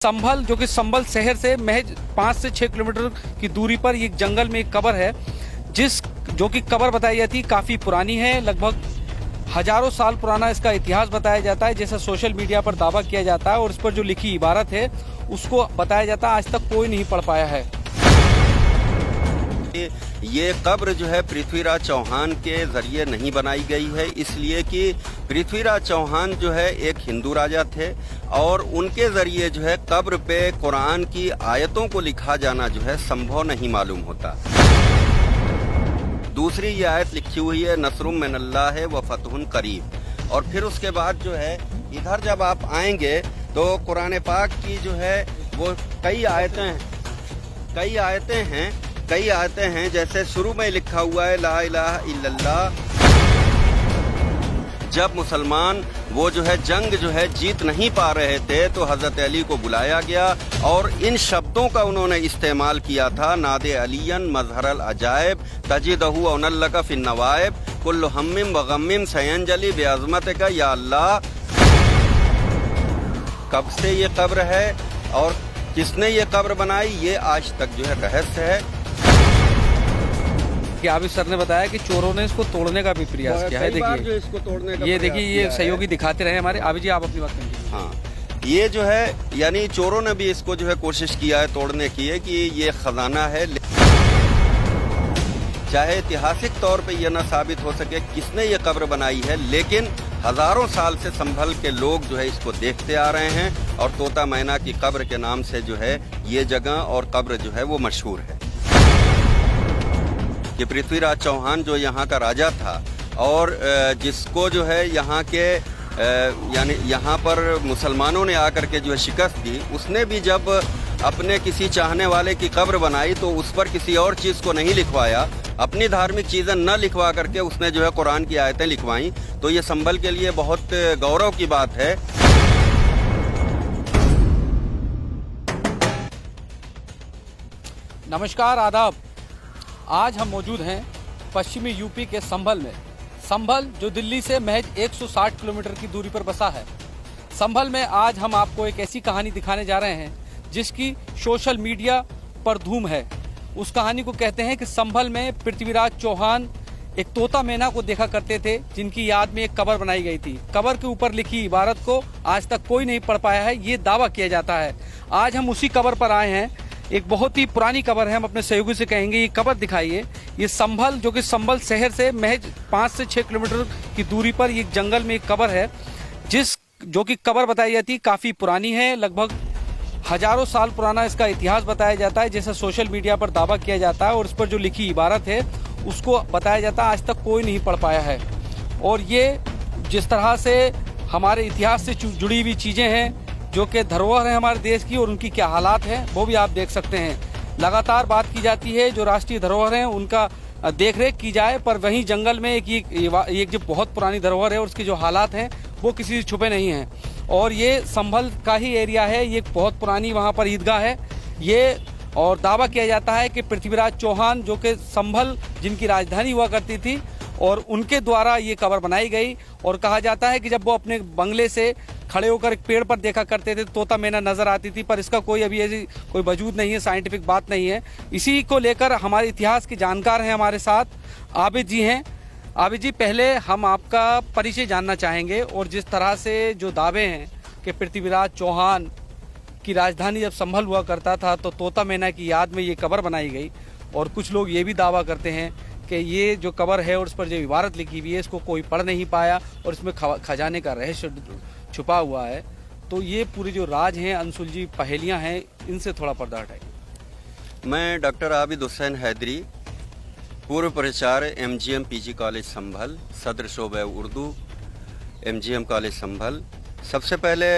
संभल जो कि संभल शहर से महज 5 से 6 किलोमीटर की दूरी पर एक जंगल में एक कब्र है, जो कि कब्र बताई जाती है काफ़ी पुरानी है। लगभग हजारों साल पुराना इसका इतिहास बताया जाता है, जैसा सोशल मीडिया पर दावा किया जाता है। और इस पर जो लिखी इबारत है उसको बताया जाता है आज तक कोई नहीं पढ़ पाया है। ये कब्र जो है पृथ्वीराज चौहान के जरिए नहीं बनाई गई है, इसलिए कि पृथ्वीराज चौहान जो है एक हिंदू राजा थे और उनके जरिए जो है कब्र पे कुरान की आयतों को लिखा जाना जो है संभव नहीं मालूम होता। दूसरी ये आयत लिखी हुई है नसरुम मिनल्लाह व फतहुन करीब। और फिर उसके बाद जो है इधर जब आप आएंगे तो कुरान पाक की जो है वो कई आयतें हैं जैसे शुरू में लिखा हुआ है ला इलाहा इल्लल्लाह। जब मुसलमान वो जो है जंग जो है जीत नहीं पा रहे थे तो हजरत अली को बुलाया गया और इन शब्दों का उन्होंने इस्तेमाल किया था नादे अलियन मजहरल अजायब तजिदहु औनल्लका फिन नवाइब कुल्लु हम्मिम व गम्मिम सयंजलि बेअज़मतिका या अल्लाह। कब से ये कब्र है और किसने ये कब्र बनाई, ये आज तक जो है रहस्य है। कि आबिद सर ने बताया कि चोरों ने इसको तोड़ने का भी प्रयास किया है। देखिए इसको तोड़ने का ये देखिए ये सहयोगी दिखाते रहे हमारे। आबिद जी आप अपनी बात करिए। हाँ, ये जो है यानी चोरों ने भी इसको जो है कोशिश किया है तोड़ने की है कि ये खजाना है। चाहे ऐतिहासिक तौर पे ये न साबित हो सके किसने ये कब्र बनाई है, लेकिन हजारों साल से संभल के लोग जो है इसको देखते आ रहे हैं और तोता मैना की कब्र के नाम से जो है ये जगह और कब्र जो है वो मशहूर है। कि पृथ्वीराज चौहान जो यहाँ का राजा था और जिसको जो है यहाँ के यानी यहाँ पर मुसलमानों ने आकर के जो है शिकस्त दी, उसने भी जब अपने किसी चाहने वाले की कब्र बनाई तो उस पर किसी और चीज़ को नहीं लिखवाया, अपनी धार्मिक चीज़ें न लिखवा करके उसने जो है कुरान की आयतें लिखवाई। तो ये संभल के लिए बहुत गौरव की बात है। नमस्कार, आदाब। आज हम मौजूद हैं पश्चिमी यूपी के संभल में। संभल जो दिल्ली से महज 160 किलोमीटर की दूरी पर बसा है। संभल में आज हम आपको एक ऐसी कहानी दिखाने जा रहे हैं जिसकी सोशल मीडिया पर धूम है। उस कहानी को कहते हैं कि संभल में पृथ्वीराज चौहान एक तोता मैना को देखा करते थे, जिनकी याद में एक कब्र बनाई गई थी। कब्र के ऊपर लिखी इबारत को आज तक कोई नहीं पढ़ पाया है, ये दावा किया जाता है। आज हम उसी कब्र पर आए हैं। एक बहुत ही पुरानी कब्र है। हम अपने सहयोगी से कहेंगे ये कब्र दिखाइए। ये संभल जो कि संभल शहर से महज 5 से 6 किलोमीटर की दूरी पर एक जंगल में एक कब्र है, जो कि कब्र बताई जाती है काफ़ी पुरानी है। लगभग हजारों साल पुराना इसका इतिहास बताया जाता है, जैसा सोशल मीडिया पर दावा किया जाता है। और इस पर जो लिखी इबारत है उसको बताया जाता है आज तक कोई नहीं पढ़ पाया है। और ये जिस तरह से हमारे इतिहास से जुड़ी हुई चीज़ें हैं, जो कि धरोहर है हमारे देश की, और उनकी क्या हालात हैं वो भी आप देख सकते हैं। लगातार बात की जाती है जो राष्ट्रीय धरोहर हैं उनका देखरेख की जाए, पर वहीं जंगल में एक जो बहुत पुरानी धरोहर है और उसके जो हालात हैं वो किसी से छुपे नहीं हैं। और ये संभल का ही एरिया है। ये बहुत पुरानी वहाँ पर ईदगाह है ये, और दावा किया जाता है कि पृथ्वीराज चौहान जो कि संभल जिनकी राजधानी हुआ करती थी और उनके द्वारा ये कब्र बनाई गई। और कहा जाता है कि जब वो अपने बंगले से खड़े होकर एक पेड़ पर देखा करते थे तोता मैना नजर आती थी, पर इसका कोई अभी ऐसी कोई वजूद नहीं है, साइंटिफिक बात नहीं है। इसी को लेकर हमारे इतिहास के जानकार हैं हमारे साथ आबिद जी हैं। आबिद जी, पहले हम आपका परिचय जानना चाहेंगे। और जिस तरह से जो दावे हैं कि पृथ्वीराज चौहान की राजधानी जब संभल हुआ करता था तो तोता मैना की याद में ये कब्र बनाई गई, और कुछ लोग ये भी दावा करते हैं कि ये जो कब्र है और उस पर जो इबारत लिखी हुई है इसको कोई पढ़ नहीं पाया और इसमें खजाने का रहस्य छुपा हुआ है। तो ये पूरे जो राज हैं, अनसुलझी पहेलियां हैं, इनसे थोड़ा पर्दा हटाइए। मैं डॉक्टर आबिद हुसैन हैदरी, पूर्व प्राचार्य MGM PG कॉलेज संभल, सदर शोबे उर्दू MGM कॉलेज संभल। सबसे पहले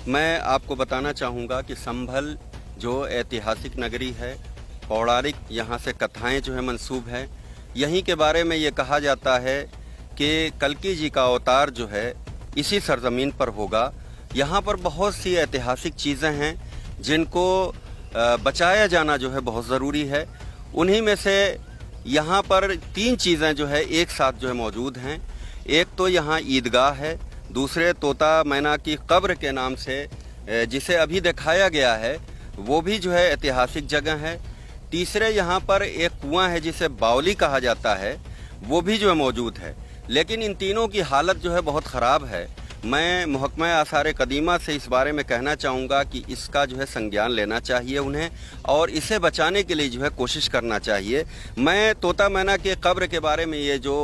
मैं आपको बताना चाहूँगा कि संभल जो ऐतिहासिक नगरी है, पौराणिक यहाँ से कथाएं जो है मंसूब हैं। यहीं के बारे में ये कहा जाता है कि कल्कि जी का अवतार जो है इसी सरजमीन पर होगा। यहाँ पर बहुत सी ऐतिहासिक चीज़ें हैं जिनको बचाया जाना जो है बहुत ज़रूरी है। उन्हीं में से यहाँ पर 3 चीज़ें जो है एक साथ जो है मौजूद हैं। एक तो यहाँ ईदगाह है, दूसरे तोता मैना की कब्र के नाम से जिसे अभी दिखाया गया है वो भी जो है ऐतिहासिक जगह है। तीसरे यहाँ पर एक कुआं है जिसे बावली कहा जाता है, वो भी जो है मौजूद है। लेकिन इन तीनों की हालत जो है बहुत ख़राब है। मैं महकमा आसार कदीमा से इस बारे में कहना चाहूँगा कि इसका जो है संज्ञान लेना चाहिए उन्हें, और इसे बचाने के लिए जो है कोशिश करना चाहिए। मैं तोता मैना के कब्र के बारे में ये जो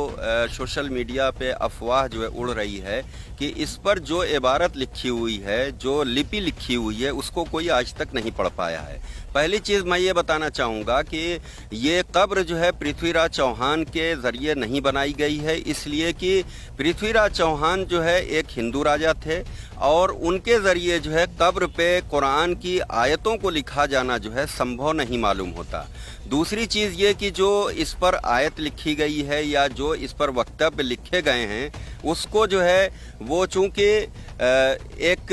सोशल मीडिया पे अफवाह जो है उड़ रही है कि इस पर जो इबारत लिखी हुई है, जो लिपि लिखी हुई है, उसको कोई आज तक नहीं पढ़ पाया है। पहली चीज़ मैं ये बताना चाहूँगा कि ये कब्र जो है पृथ्वीराज चौहान के ज़रिए नहीं बनाई गई है, इसलिए कि पृथ्वीराज चौहान जो है एक हिंदू राजा थे और उनके ज़रिए जो है कब्र पे कुरान की आयतों को लिखा जाना जो है संभव नहीं मालूम होता। दूसरी चीज़ ये कि जो इस पर आयत लिखी गई है या जो इस पर वक्तव्य लिखे गए हैं, उसको जो है वो चूँकि एक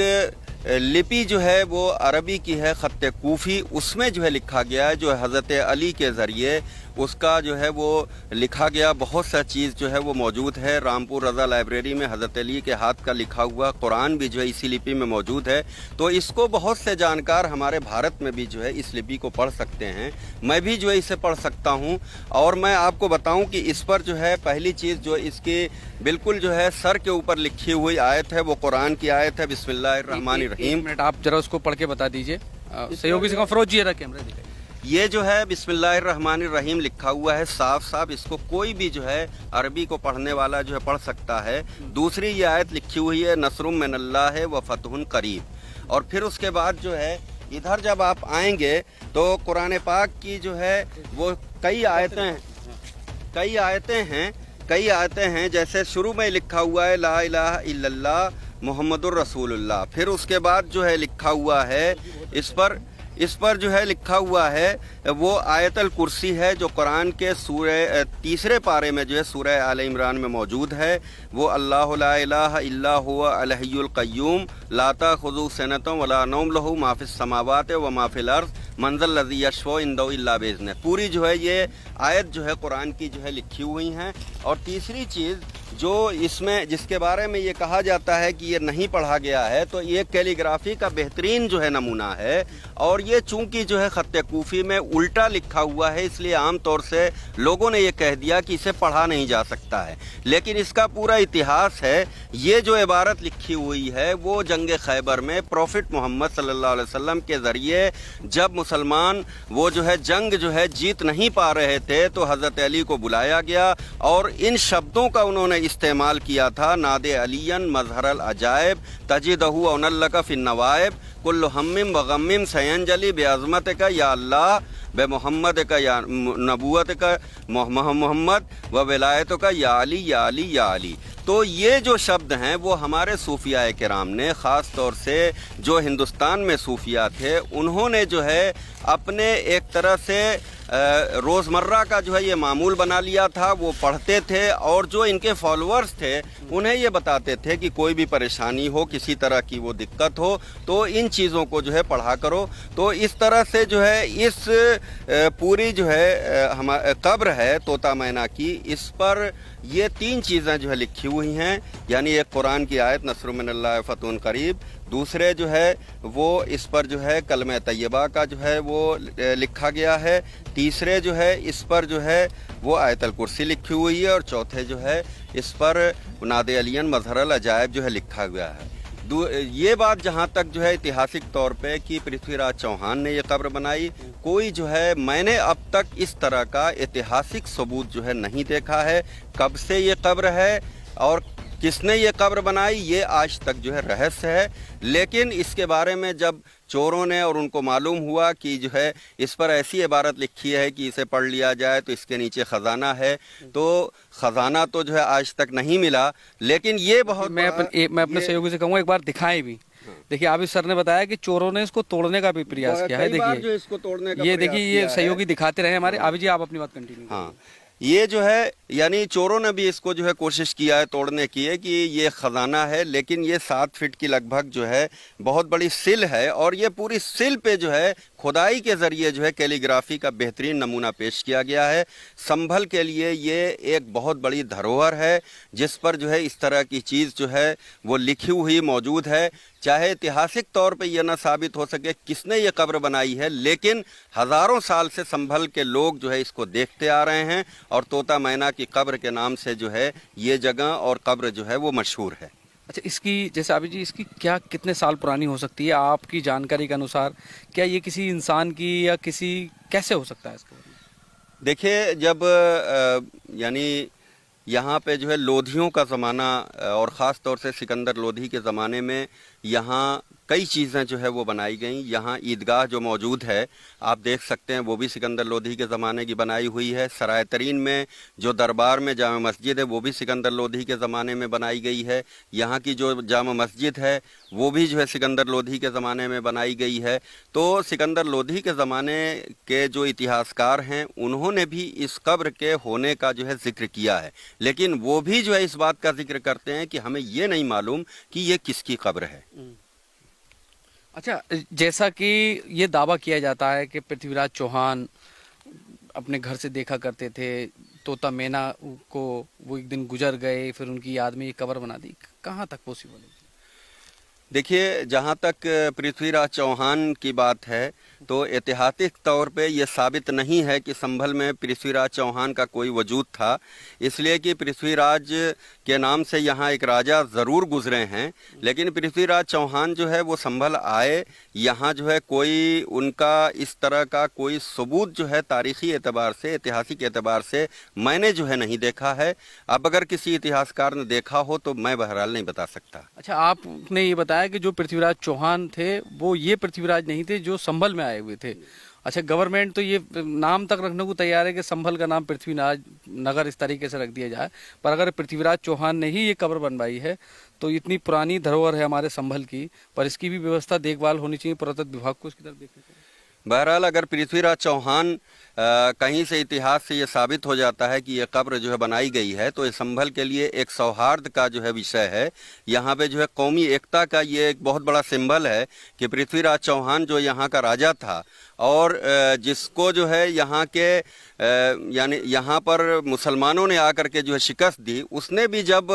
लिपि जो है वो अरबी की है, ख़त्ते कूफ़ी, उसमें जो है लिखा गया है, जो हज़रत अली के ज़रिए उसका जो है वो लिखा गया। बहुत सा चीज़ जो है वो मौजूद है। रामपुर रज़ा लाइब्रेरी में हज़रत अली के हाथ का लिखा हुआ कुरान भी जो है इसी लिपि में मौजूद है। तो इसको बहुत से जानकार हमारे भारत में भी जो है इस लिपि को पढ़ सकते हैं। मैं भी जो है इसे पढ़ सकता हूँ। और मैं आपको बताऊँ कि इस पर जो है पहली चीज़ जो इसकी बिल्कुल जो है सर के ऊपर लिखी हुई आयत है, वो कुरान की आयत है, बिस्मिल्लाहिर्रहमानिर्रहीम। एक मिनट आप जरा उसको पढ़ के बता दीजिए। सहयोगी से फरोज जी रहा कैमरा दिखाइए। ये जो है बिस्मिल्लाहिर्रहमानिर्रहीम लिखा हुआ है साफ साफ, इसको कोई भी जो है अरबी को पढ़ने वाला जो है पढ़ सकता है। दूसरी ये आयत लिखी हुई है नसरुम मिनल्लाह व फतहुन करीब। और फिर उसके बाद जो है इधर जब आप आएंगे तो कुरान पाक की जो है वो कई आयतें हैं। जैसे शुरू में लिखा हुआ है ला इलाहा इल्लल्लाह मुहम्मदुर रसूलुल्लाह। फिर उसके बाद जो है लिखा हुआ है इस पर जो है लिखा हुआ है वो आयतल कुर्सी है, जो कुरान के सूरह तीसरे पारे में जो है सूरह आल इमरान में मौजूद है। वो अल्लाहु ला इलाहा इल्ला हुवा अल हय्युल क़य्यूम ला ताख़ुज़ुहु सिनतुन वला नौम लहू मा फ़िस समावाति व मा फ़िल अर्ज़ मंज़ल लज़ी यशफ़उ इंदहु इल्ला बिइज़्निह। पूरी जो है ये आयत जो है कुरान की जो है लिखी हुई हैं। और तीसरी चीज़ जो इसमें जिसके बारे में ये कहा जाता है कि ये नहीं पढ़ा गया है, तो ये कैलीग्राफी का बेहतरीन जो है नमूना है। और ये चूंकि जो है ख़त्ते कूफ़ी में उल्टा लिखा हुआ है, इसलिए आम तौर से लोगों ने ये कह दिया कि इसे पढ़ा नहीं जा सकता है। लेकिन इसका पूरा इतिहास है। ये जो इबारत लिखी हुई है वो जंग खैबर में प्रॉफिट मोहम्मद सल्लल्लाहु अलैहि वसल्लम के ज़रिए जब मुसलमान वो जो है जंग जो है जीत नहीं पा रहे थे, तो हज़रत अली को बुलाया गया और इन शब्दों का उन्होंने इस्तेमाल किया था। नादे अलियन मजहरल अजायब तजिदहु अनल्लका फिन नवायब कुल्लु हम्मिम व गम्मिम सयंजलि बेअज़मत का या अल्लाह बे मोहम्मद का या नबूवत का मोहम्मद व विलायत का या अली या अली या अली। तो ये जो शब्द हैं वो हमारे सूफिया किराम ने, ख़ास तौर से जो हिंदुस्तान में सूफिया थे, उन्होंने जो है अपने एक तरह से रोज़मर्रा का जो है ये मामूल बना लिया था। वो पढ़ते थे और जो इनके फॉलोअर्स थे उन्हें ये बताते थे कि कोई भी परेशानी हो, किसी तरह की वो दिक्कत हो, तो इन चीज़ों को जो है पढ़ा करो। तो इस तरह से जो है इस पूरी जो है हमारे कब्र है तोता मैना की, इस पर ये तीन चीज़ें जो है लिखी हुई हैं। यानी एक कुरान की आयत नसरुम मिनल्लाह व फतहुन करीब, दूसरे जो है वो इस पर जो है कलमे तैयबा का जो है वो लिखा गया है, तीसरे जो है इस पर जो है वो आयतल कुर्सी लिखी हुई है, और चौथे जो है इस पर नादे अलियन मजहरल अजायब जो है लिखा गया है। ये बात जहाँ तक जो है ऐतिहासिक तौर पे कि पृथ्वीराज चौहान ने ये कब्र बनाई, कोई जो है मैंने अब तक इस तरह का ऐतिहासिक सबूत जो है नहीं देखा है। कब से ये कब्र है और किसने ये कब्र बनाई, ये आज तक जो है रहस्य है। लेकिन इसके बारे में जब चोरों ने और उनको मालूम हुआ कि जो है इस पर ऐसी इबारत लिखी है कि इसे पढ़ लिया जाए तो इसके नीचे ख़जाना है, तो ख़जाना तो जो है आज तक नहीं मिला। लेकिन ये बहुत मैं अपने सहयोगी से कहूँगा एक बार दिखाएं भी। देखिए अभी सर ने बताया कि चोरों ने इसको तोड़ने का भी प्रयास किया है। देखिए इसको तोड़ने का ये देखिए ये सहयोगी दिखाते रहे हमारे। अभी जी आप अपनी बात कंटिन्यू। हाँ, ये जो है यानी चोरों ने भी इसको जो है कोशिश किया है तोड़ने की है कि ये ख़जाना है, लेकिन ये 7 फीट की लगभग जो है बहुत बड़ी सिल है और ये पूरी सिल पे जो है खुदाई के ज़रिए जो है कैलीग्राफी का बेहतरीन नमूना पेश किया गया है। संभल के लिए ये एक बहुत बड़ी धरोहर है जिस पर जो है इस तरह की चीज़ जो है वो लिखी हुई मौजूद है। चाहे ऐतिहासिक तौर पे ये ना साबित हो सके किसने ये कब्र बनाई है, लेकिन हज़ारों साल से संभल के लोग जो है इसको देखते आ रहे हैं और तोता मैना की कब्र के नाम से जो है ये जगह और कब्र जो है वो मशहूर है। अच्छा, इसकी जैसे अभी जी इसकी क्या कितने साल पुरानी हो सकती है आपकी जानकारी के अनुसार? क्या ये किसी इंसान की या किसी कैसे हो सकता है इसके बारे में? देखिए, जब यानी यहाँ पे जो है लोधियों का ज़माना और ख़ास तौर से सिकंदर लोधी के ज़माने में यहाँ कई चीज़ें जो है वो बनाई गई। यहाँ ईदगाह जो मौजूद है आप देख सकते हैं वो भी सिकंदर लोधी के ज़माने की बनाई हुई है। सराय तरीन में जो दरबार में जामा मस्जिद है वो भी सिकंदर लोधी के ज़माने में बनाई गई है। यहाँ की जो जामा मस्जिद है वो भी जो है सिकंदर लोधी के ज़माने में बनाई गई है। तो सिकंदर लोधी के ज़माने के जो इतिहासकार हैं उन्होंने भी इस कब्र के होने का जो है ज़िक्र किया है, लेकिन वो भी जो है इस बात का जिक्र करते हैं कि हमें ये नहीं मालूम कि ये किसकी कब्र है। अच्छा, जैसा कि ये दावा किया जाता है कि पृथ्वीराज चौहान अपने घर से देखा करते थे तोता मैना को, वो एक दिन गुजर गए, फिर उनकी याद में ये कब्र बना दी, कहाँ तक पॉसिबल है? देखिए, जहाँ तक पृथ्वीराज चौहान की बात है तो ऐतिहासिक तौर पे ये साबित नहीं है कि संभल में पृथ्वीराज चौहान का कोई वजूद था, इसलिए कि पृथ्वीराज के नाम से यहाँ एक राजा ज़रूर गुजरे हैं, लेकिन पृथ्वीराज चौहान जो है वो संभल आए, यहाँ जो है कोई उनका इस तरह का कोई सबूत जो है तारीख़ी एतबार से, ऐतिहासिक एतबार से मैंने जो है नहीं देखा है। अब अगर किसी इतिहासकार ने देखा हो तो मैं बहरहाल नहीं बता सकता। अच्छा, आपने ये बताया कि जो पृथ्वीराज चौहान थे वो ये पृथ्वीराज नहीं थे जो संभल में आए हुए थे। अच्छा, गवर्नमेंट तो ये नाम तक रखने को तैयार है कि संभल का नाम पृथ्वीराज नगर इस तरीके से रख दिया जाए, पर अगर पृथ्वीराज चौहान ने ही ये कब्र बनवाई है तो इतनी पुरानी धरोहर है हमारे संभल की, पर इसकी भी व्यवस्था देखभाल होनी चाहिए, पुरातत्व विभाग को इसकी तरफ देखना चाहिए। बहरहाल अगर पृथ्वीराज चौहान कहीं से इतिहास से ये साबित हो जाता है कि ये कब्र जो है बनाई गई है तो ये संभल के लिए एक सौहार्द का जो है विषय है। यहाँ पे जो है कौमी एकता का ये एक बहुत बड़ा सिंबल है कि पृथ्वीराज चौहान जो यहाँ का राजा था और जिसको जो है यहाँ के यानी यहाँ पर मुसलमानों ने आकर के जो है शिकस्त दी, उसने भी जब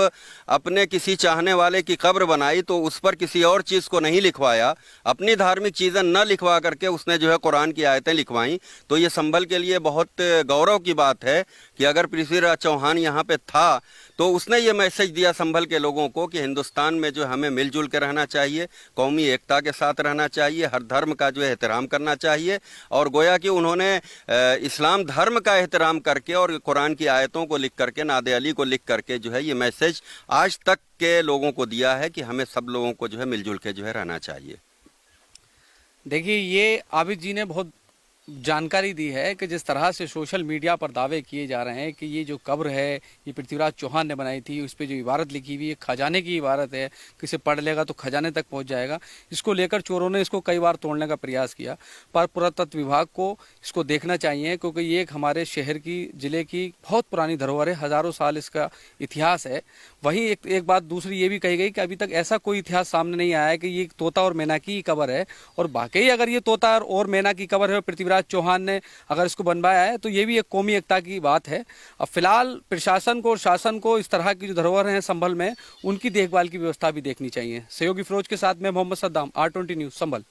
अपने किसी चाहने वाले की कब्र बनाई तो उस पर किसी और चीज़ को नहीं लिखवाया, अपनी धार्मिक चीज़ें न लिखवा करके उसने जो है कुरान की आयतें लिखवाईं। तो ये संभल के लिए बहुत गौरव की बात है कि अगर पृथ्वीराज चौहान यहाँ पे था तो उसने ये मैसेज दिया संभल के लोगों को कि हिंदुस्तान में जो हमें मिलजुल के रहना चाहिए, कौमी एकता के साथ रहना चाहिए, हर धर्म का जो है एहतराम करना चाहिए। और गोया कि उन्होंने इस्लाम धर्म का एहतराम करके और कुरान की आयतों को लिख करके, नादे अली को लिख करके जो है ये मैसेज आज तक के लोगों को दिया है कि हमें सब लोगों को जो है मिलजुल के जो है रहना चाहिए। देखिए, ये आबिद जी ने बहुत जानकारी दी है कि जिस तरह से सोशल मीडिया पर दावे किए जा रहे हैं कि ये जो कब्र है ये पृथ्वीराज चौहान ने बनाई थी, उस पर जो इबारत लिखी हुई है खजाने की इबारत है, किसे पढ़ लेगा तो खजाने तक पहुंच जाएगा। इसको लेकर चोरों ने इसको कई बार तोड़ने का प्रयास किया, पर पुरातत्व विभाग को इसको देखना चाहिए क्योंकि ये एक हमारे शहर की, ज़िले की बहुत पुरानी धरोहर है, हज़ारों साल इसका इतिहास है। वहीं एक बात दूसरी ये भी कही गई कि अभी तक ऐसा कोई इतिहास सामने नहीं आया है कि ये तोता और मैना की कब्र है, और वाकई अगर ये तोता और मैना की कब्र है, पृथ्वीराज चौहान ने अगर इसको बनवाया है तो ये भी एक कौमी एकता की बात है। अब फिलहाल प्रशासन को और शासन को इस तरह की जो धरोहर हैं संभल में, उनकी देखभाल की व्यवस्था भी देखनी चाहिए। सहयोगी फिरोज के साथ मैं मोहम्मद सद्दाम, R20 न्यूज़ संभल।